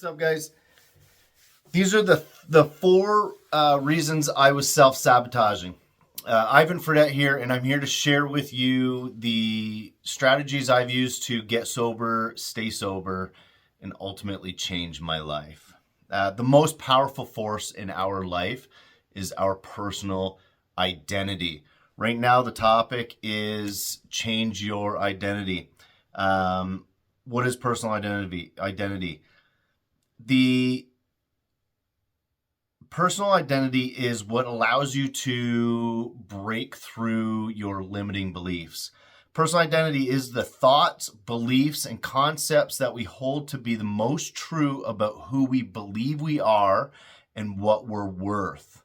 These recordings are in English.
What's up, guys? These are the four reasons I was self-sabotaging. Ivan Fredette here, and I'm here to share with you the strategies I've used to get sober, stay sober, and ultimately change my life. The most powerful force in our life is our personal identity. Right now, the topic is change your identity. What is personal identity? The personal identity is what allows you to break through your limiting beliefs. Personal identity is the thoughts, beliefs, and concepts that we hold to be the most true about who we believe we are and what we're worth.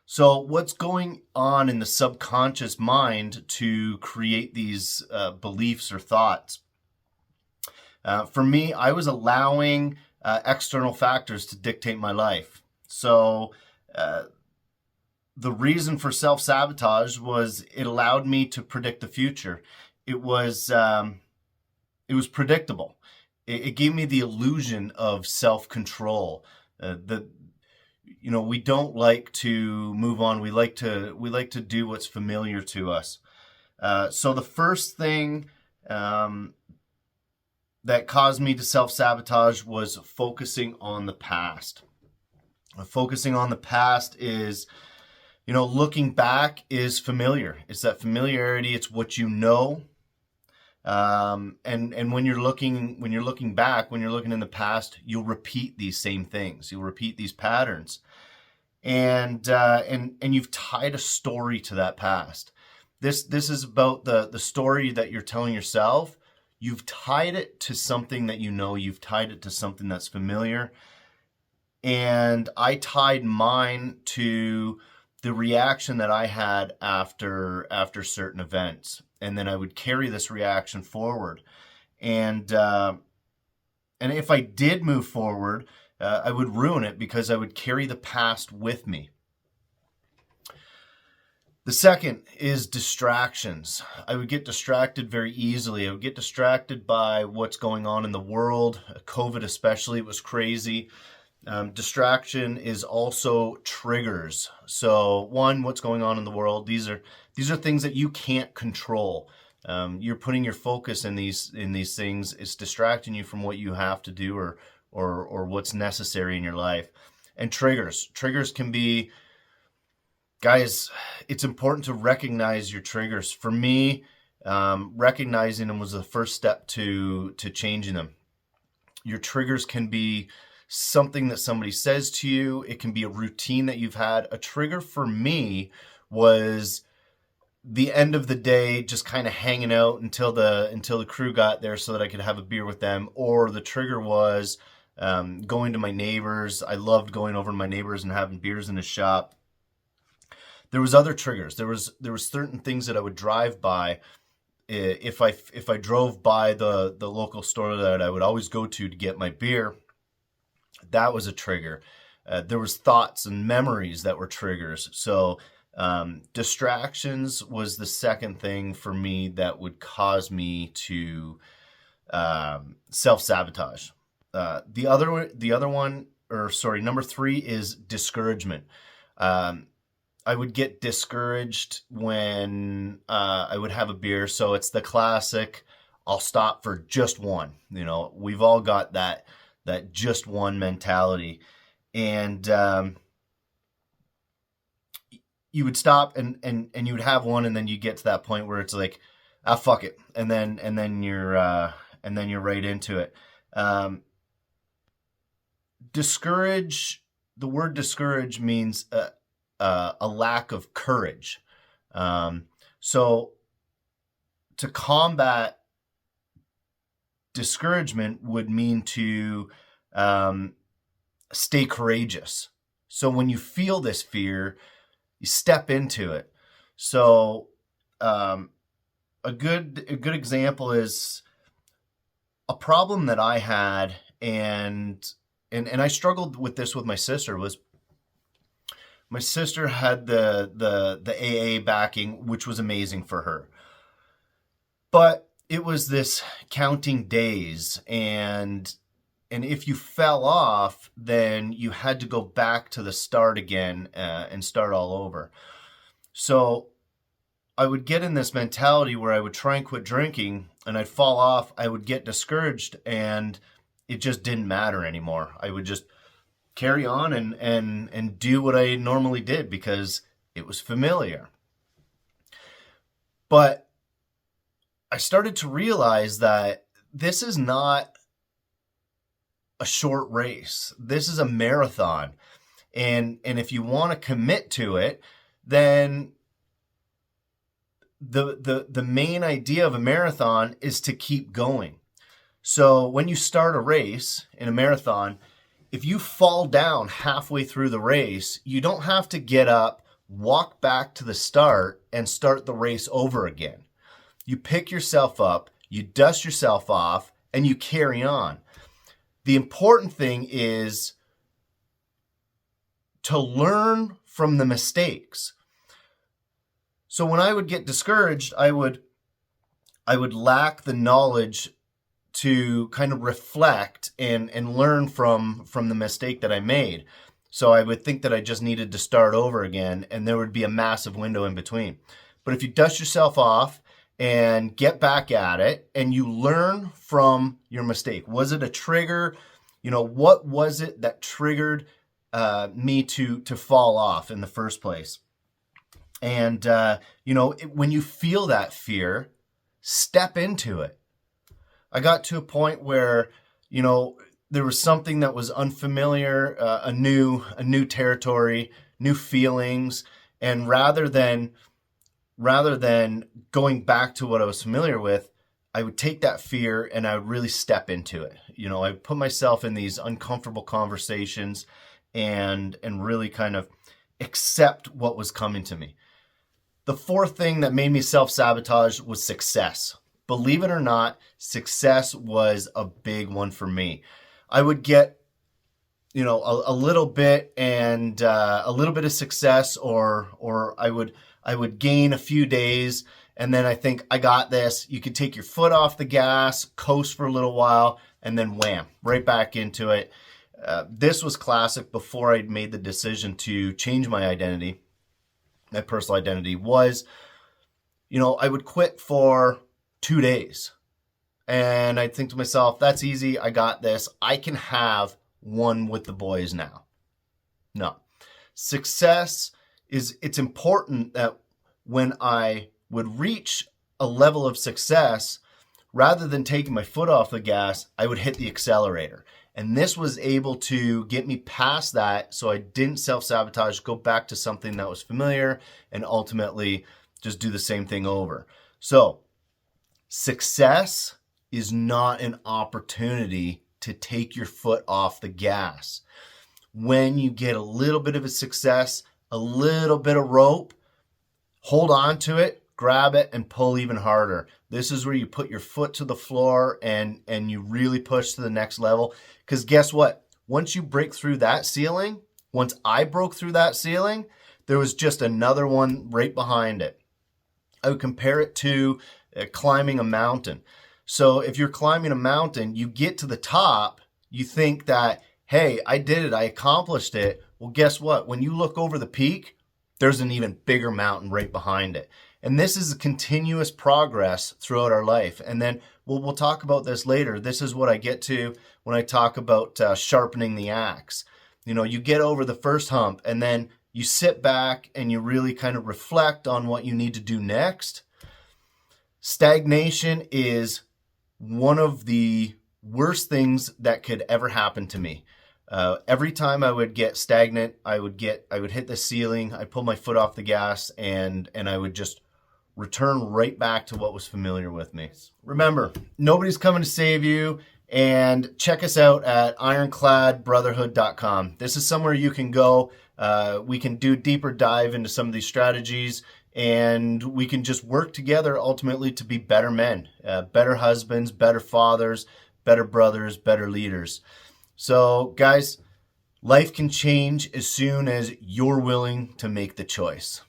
So what's going on in the subconscious mind to create these beliefs or thoughts? For me, I was allowing external factors to dictate my life. So the reason for self-sabotage was it allowed me to predict the future. It was predictable. It gave me the illusion of self-control. We don't like to move on. We like to do what's familiar to us. So the first thing that caused me to self-sabotage was focusing on the past. Focusing on the past is, looking back is familiar. It's that familiarity. It's what you know. And when you're looking back, when you're looking in the past, you'll repeat these same things. You'll repeat these patterns, and you've tied a story to that past. This is about the story that you're telling yourself. You've tied it to something that you know. You've tied it to something that's familiar. And I tied mine to the reaction that I had after certain events. And then I would carry this reaction forward. And if I did move forward, I would ruin it because I would carry the past with me. The second is distractions. I would get distracted very easily. I would get distracted by what's going on in the world. COVID especially, it was crazy. Distraction is also triggers. So one, what's going on in the world? These are things that you can't control. You're putting your focus in these things. It's distracting you from what you have to do or what's necessary in your life. And triggers can be, guys, it's important to recognize your triggers. For me, recognizing them was the first step to changing them. Your triggers can be something that somebody says to you. It can be a routine that you've had. A trigger for me was the end of the day, just kind of hanging out until the crew got there so that I could have a beer with them. Or the trigger was going to my neighbors. I loved going over to my neighbors and having beers in the shop. There was other triggers. There was certain things that I would drive by. If I drove by the local store that I would always go to get my beer, that was a trigger. There was thoughts and memories that were triggers. So distractions was the second thing for me that would cause me to self-sabotage. Number three is discouragement. I would get discouraged when I would have a beer. So it's the classic, I'll stop for just one. We've all got that just one mentality. And you would stop and you would have one, and then you get to that point where it's like, fuck it. And then you're right into it. Discourage, the word discourage means a lack of courage. So to combat discouragement would mean to stay courageous. So when you feel this fear, you step into it. So a good example is a problem that I had, and I struggled with this with my sister. Was my sister had the AA backing, which was amazing for her. But it was this counting days, and if you fell off, then you had to go back to the start again and start all over. So I would get in this mentality where I would try and quit drinking and I'd fall off. I would get discouraged and it just didn't matter anymore. I would just carry on and do what I normally did because it was familiar. But I started to realize that this is not a short race. This is a marathon. And if you want to commit to it, then the main idea of a marathon is to keep going. So when you start a race in a marathon, if you fall down halfway through the race, you don't have to get up, walk back to the start, and start the race over again. You pick yourself up, you dust yourself off, and you carry on. The important thing is to learn from the mistakes. So when I would get discouraged, I would lack the knowledge to kind of reflect and learn from the mistake that I made. So I would think that I just needed to start over again, and there would be a massive window in between. But if you dust yourself off and get back at it and you learn from your mistake, was it a trigger? What was it that triggered me to fall off in the first place? And, when you feel that fear, step into it. I got to a point where, there was something that was unfamiliar, a new territory, new feelings. And rather than going back to what I was familiar with, I would take that fear and I would really step into it. I put myself in these uncomfortable conversations and really kind of accept what was coming to me. The fourth thing that made me self-sabotage was success. Believe it or not, success was a big one for me. I would get, a little bit and a little bit of success, or I would gain a few days, and then I think I got this. You could take your foot off the gas, coast for a little while, and then wham, right back into it. This was classic before I'd made the decision to change my identity. My personal identity was, I would quit for 2 days. And I'd think to myself, that's easy. I got this. I can have one with the boys now. No. Success it's important that when I would reach a level of success, rather than taking my foot off the gas, I would hit the accelerator. And this was able to get me past that so I didn't self-sabotage, go back to something that was familiar, and ultimately just do the same thing over. So success is not an opportunity to take your foot off the gas. When you get a little bit of a success, a little bit of rope, hold on to it, grab it, and pull even harder. This is where you put your foot to the floor and you really push to the next level. Because guess what? Once you break through that ceiling, once I broke through that ceiling, there was just another one right behind it. I would compare it to climbing a mountain. So if you're climbing a mountain, you get to the top, you think that, hey, I did it, I accomplished it. Well, guess what? When you look over the peak, there's an even bigger mountain right behind it. And this is a continuous progress throughout our life. And then we'll talk about this later. This is what I get to when I talk about sharpening the axe. You get over the first hump and then you sit back and you really kind of reflect on what you need to do next. Stagnation is one of the worst things that could ever happen to me. Every time I would get stagnant, I would hit the ceiling, I'd pull my foot off the gas, and I would just return right back to what was familiar with me. Remember, nobody's coming to save you, and check us out at ironcladbrotherhood.com. This is somewhere you can go. We can do a deeper dive into some of these strategies, and we can just work together ultimately to be better men, better husbands, better fathers, better brothers, better leaders. So guys, life can change as soon as you're willing to make the choice.